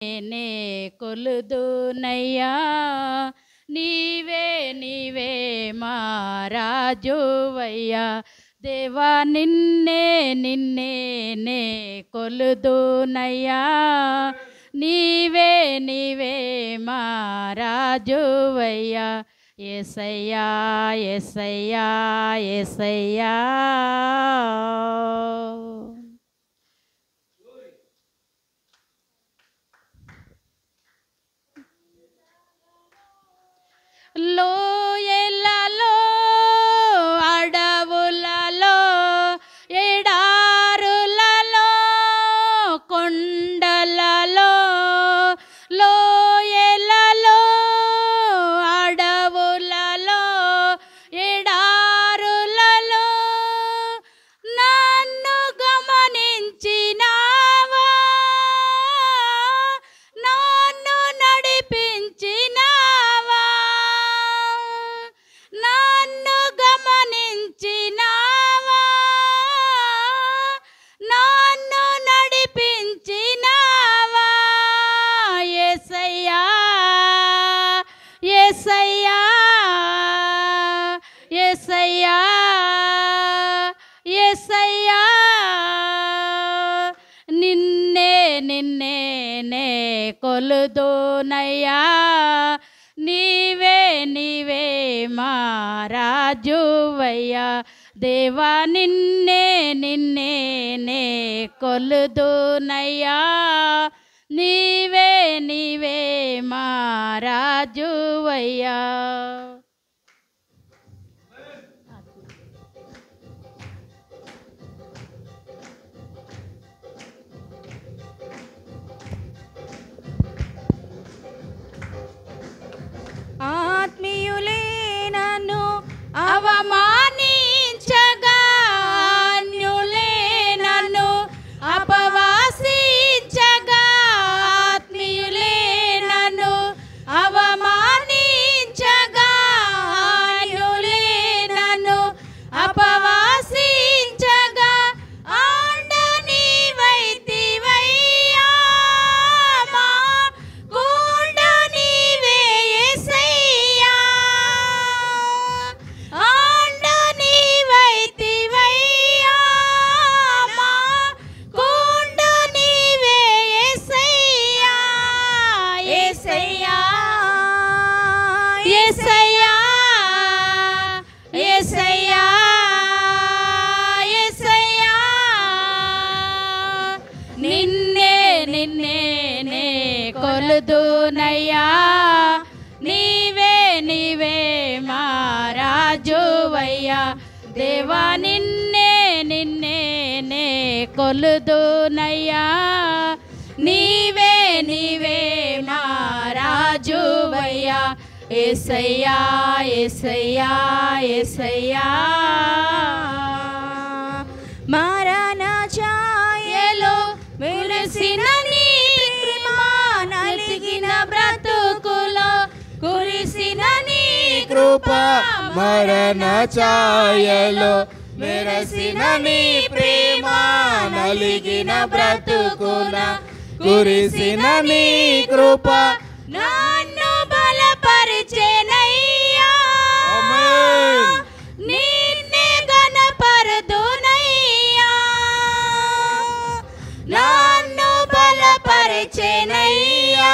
నే కొలుదునయ్యా నీవే నీవే మా రాజువయ్యా దేవా నిన్నే నిన్నే నే కొలుదునయ్యా నీవే నీవే మా రాజువయ్యా యేసయ్యా యేసయ్యా యేసయ్యా లోయలలో అడవులలో ఎడారులలో కొండలలో లోయలలో అడవులలో ఎడారులలో నన్ను గమనించినావా నన్ను నడిపించినావా నన్ను గమనించినావా నన్ను నడిపించినావా యేసయ్యా యేసయ్యా యేసయ్యా యేసయ్యా నిన్నే నిన్నే నే కొలుదునయ్యా నీవే నీవే మా రాజువయ్యా దేవా నిన్నే నిన్నే నే కొలుదునయ్యా నీవే నీవే మా రాజువయ్యా ఆత్మీయులే నన్ను అవమానించగా అన్యులే నన్ను అపవాసించగా ఆత్మీయులే నన్ను అవమానించగా అన్యులే నన్ను అపవాసించగా ఆండ నీవైతివయ్యా మా గుండ నీవే యేసయ్యా ఆండ నీవైతివయ్యా మా గుండ నీవే యేసయ్యా యేసయ్యా యేసయ్యా యేసయ్యా యేసయ్యా నిన్నే నిన్నే నే కొలుదునయ్యా నీవే నీవే మా రాజువయ్యా దేవా నిన్నే నిన్నే నే కొలుదునయ్యా నీవే నీవే మా రాజువయ్యా యేసయ్యా యేసయ్యా యేసయ్యా మారానా ఛాయలో వెలిసిన నీ ప్రేమ నలిగిన బ్రతుకులో కురిసిన నీ కృప మరణ ఛాయలో మెరసిన నీ ప్రేమ నలిగిన బ్రతుకున కురిసిన నీ కృప నన్ను బలపరిచెనయ్యా ఆమేన్. నిన్నే గణపరదునయ్యా నన్ను బలపరిచెనయ్యా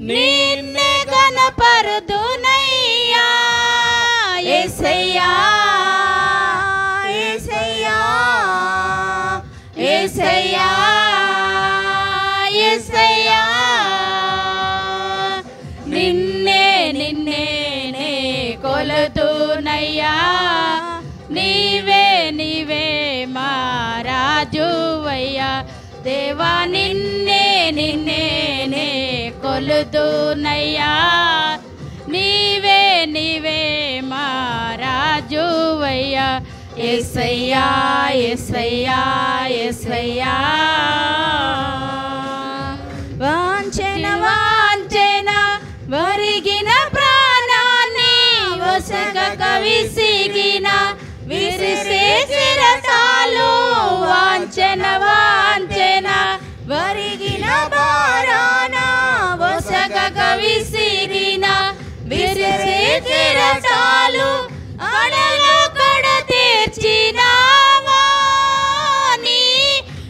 నిన్నే గణపరదునయ్యా యేసయ్యా యేసయ్యా యేసయ్యా యేసయ్యా నిన్నే నిన్నే నే కొలుదునయ్యా నీవే నీవే మా రాజువయ్యా దేవా నిన్నే నిన్నే నే కొలుదునయ్యా నీవే నీవే మా రాజువయ్యా యేసయ్యా యేసయ్యా యేసయ్యా వాంఛన వాంఛన వరిగిన ప్రాణాన్ని వసగక విసిగిన విరిసే శిరసాలు వాంఛన వాంఛన వరిగిన విసిగిన విసిరే కెరటాలు అడలో కడ తీర్చినావా నీ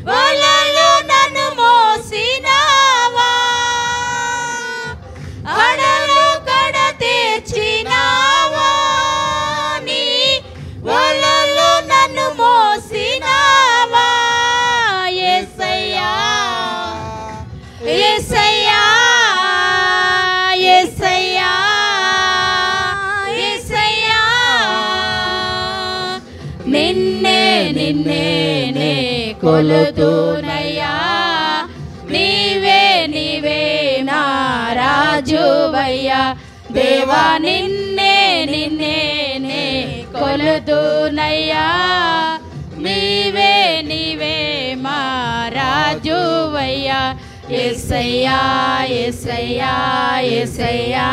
వలలో నన్ను మోసినావా అడలో కడ తీర్చినావా నీ వలలో నన్ను మోసినావా యేసయ్యా యేసయ్యా యేసయ్యా యేసయ్యా నిన్నే నిన్నే నే కొలుతునయ్యా నీవే నీవే నా రాజువయ్యా దేవా నిన్నే నిన్నే నే కొలుతునయ్యా నీవే నీవే మా రాజువయ్యా యేసయ్యా యేసయ్యా యేసయ్యా